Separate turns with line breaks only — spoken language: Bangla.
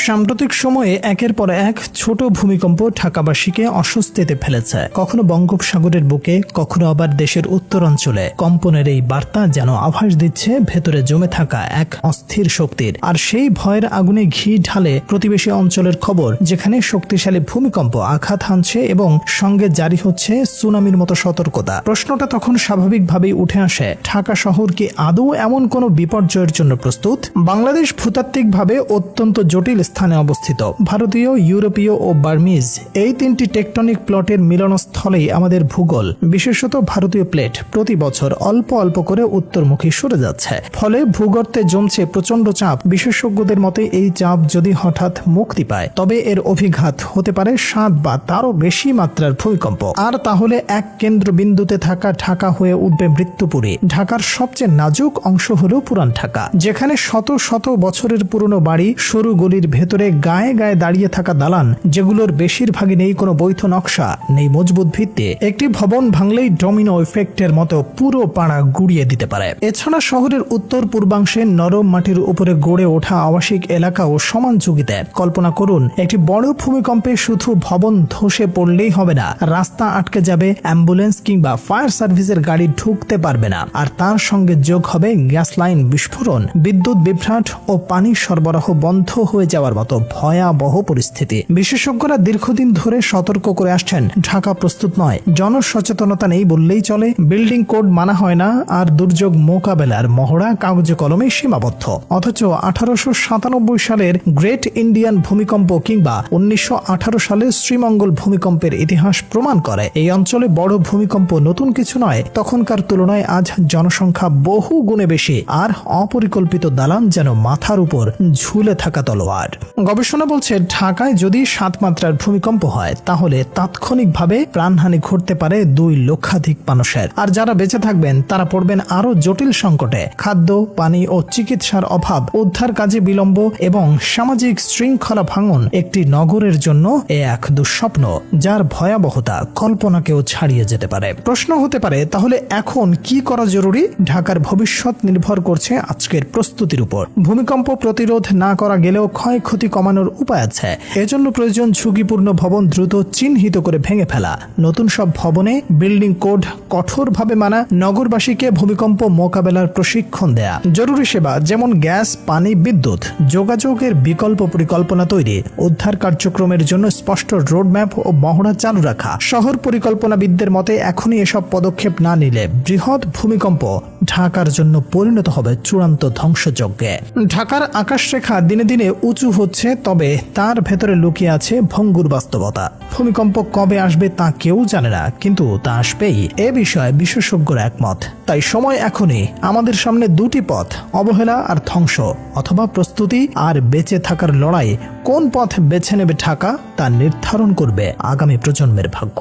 সাম্প্রতিক সময়ে একের পর এক ছোট ভূমিকম্প ঢাকাবাসীকে অস্বস্তিতে ফেলেছে। কখনো বঙ্গোপসাগরের বুকে, কখনো আবার দেশের উত্তরাঞ্চলে। কম্পনের এই বার্তা যেন আভাস দিচ্ছে ভেতরে জমে থাকা এক অস্থির শক্তির। আর সেই ভয়ের আগুনে ঘি ঢালে প্রতিবেশী অঞ্চলের খবর, যেখানে শক্তিশালী ভূমিকম্প আঘাত হানছে এবং সঙ্গে জারি হচ্ছে সুনামির মতো সতর্কতা। প্রশ্নটা তখন স্বাভাবিকভাবেই উঠে আসে, ঢাকা শহর কি আদৌ এমন কোনো বিপর্যয়ের জন্য প্রস্তুত? বাংলাদেশ ভূতাত্ত্বিকভাবে অত্যন্ত জটিল স্থানে অবস্থিত। ভারতীয়, ইউরোপীয় ও বার্মিজ এই তিনটি টেকটনিক প্লটের মিলনস্থলেই আমাদের ভূগোল। বিশেষত ভারতীয় প্লেট প্রতি বছর অল্প অল্প করে উত্তরমুখী সরে যাচ্ছে। ফলে ভূগর্তে জমছে প্রচন্ড চাপ। বিশেষজ্ঞদের মতে এই চাপ যদি হঠাৎ মুক্তি পায়, তবে এর অভিঘাত হতে পারে 7 বা তারও বেশি মাত্রার ভূমিকম্প। আর তাহলে এক কেন্দ্রবিন্দুতে থাকা ঢাকা হয়ে উঠবে মৃত্যুপুরী। ঢাকার সবচেয়ে নাজুক অংশ হলো পুরান ঢাকা, যেখানে শত শত বছরের পুরনো বাড়ি, সরু গলির ভেতরে গায়ে গায়ে দাঁড়িয়ে থাকা দালান, যেগুলোর বেশিরভাগই নেই কোনো বৈধ নকশা, নেই মজবুত ভিত্তি। একটি ভবন ভাঙলেই ডমিনো ইফেক্টের মতো পুরো পাড়া গুড়িয়ে দিতে পারে। এছাড়া শহরের উত্তর পূর্বাংশে নরম মাটির উপরে গড়ে ওঠা আবাসিক এলাকাও সমান ঝুঁকিতে। কল্পনা করুন, একটি বড় ভূমিকম্পে শুধু ভবন ধসে পড়লেই হবে না, রাস্তা আটকে যাবে, অ্যাম্বুলেন্স কিংবা ফায়ার সার্ভিসের গাড়ি ঢুকতে পারবে না। আর তার সঙ্গে যোগ হবে গ্যাস লাইন বিস্ফোরণ, বিদ্যুৎ বিভ্রাট ও পানির সরবরাহ বন্ধ হয়ে যাওয়ার মতো ভয়াবহ পরিস্থিতি। বিশেষজ্ঞরা দীর্ঘদিন ধরে সতর্ক করে আসছেন, ঢাকা প্রস্তুত নয়। জনসচেতনতা নেই বললেই চলে, বিল্ডিং কোড মানা হয় না, আর দুর্যোগ মোকাবেলার মহড়া কাগজে কলমে সীমাবদ্ধ। অথচ 1897 সালের গ্রেট ইন্ডিয়ান ভূমিকম্প কিংবা 1918 সালের শ্রীমঙ্গল ভূমিকম্পের ইতিহাস প্রমাণ করে, এই অঞ্চলে বড় ভূমিকম্প নতুন কিছু নয়। তখনকার তুলনায় আজ জনসংখ্যা বহু গুণে বেশি, আর অপরিকল্পিত দালান যেন মাথার উপর ঝুলে থাকা তলোয়ার। গবেষণা বলছে, ঢাকায় যদি 7 মাত্রার ভূমিকম্প হয়, তাহলে তাৎক্ষণিকভাবে প্রাণহানি ঘটতে পারে 2 লক্ষাধিক মানুষের। আর যারা বেঁচে থাকবেন তারা পড়বেন আরো জটিল সংকটে। খাদ্য, পানি ও চিকিৎসার অভাব, উদ্ধার কাজে বিলম্ব এবং সামাজিক শৃঙ্খলা ভাঙন। একটি নগরের জন্য এক দুঃস্বপ্ন, যার ভয়াবহতা কল্পনাকেও ছাড়িয়ে যেতে পারে। প্রশ্ন হতে পারে, তাহলে এখন কি করা জরুরি? ঢাকার ভবিষ্যৎ নির্ভর করছে আজকের প্রস্তুতির উপর। ভূমিকম্প প্রতিরোধ না করা গেলেও ক্ষয়ক্ষতি কমানোর উপায় আছে। এজন্য প্রয়োজন ঝুঁকিপূর্ণ ভবন দ্রুত চিহ্নিত করে ভেঙে ফেলা, নতুন সব ভবনে বিল্ডিং কোড কঠোরভাবে মানা, নগরবাসীকে ভূমিকম্প মোকাবেলার প্রশিক্ষণ দেয়া, জরুরি সেবা যেমন গ্যাস, পানি, বিদ্যুৎ, যোগাযোগের বিকল্প পরিকল্পনা তৈরি, উদ্ধার কার্যক্রমের জন্য স্পষ্ট রোডম্যাপ ও মহড়া চালু রাখা। শহর পরিকল্পনাবিদদের মতে এখনই এসব পদক্ষেপ না নিলে বৃহৎ ভূমিকম্প ঢাকার জন্য পরিণত হবে চূড়ান্ত ধ্বংসযজ্ঞে। ঢাকার আকাশরেখা দিনে দিনে উঁচু হচ্ছে, তবে তার ভেতরে লুকিয়ে আছে ভঙ্গুর বাস্তবতা। ভূমিকম্প কবে আসবে তা কেউ জানে না, কিন্তু তা আসবেই, এ বিষয়ে বিশেষজ্ঞরা একমত। তাই সময় এখনই। আমাদের সামনে 2টি পথ, অবহেলা আর ধ্বংস, অথবা প্রস্তুতি আর বেঁচে থাকার লড়াই। কোন পথ বেছে নেবে ঢাকা, তা নির্ধারণ করবে আগামী প্রজন্মের ভাগ্য।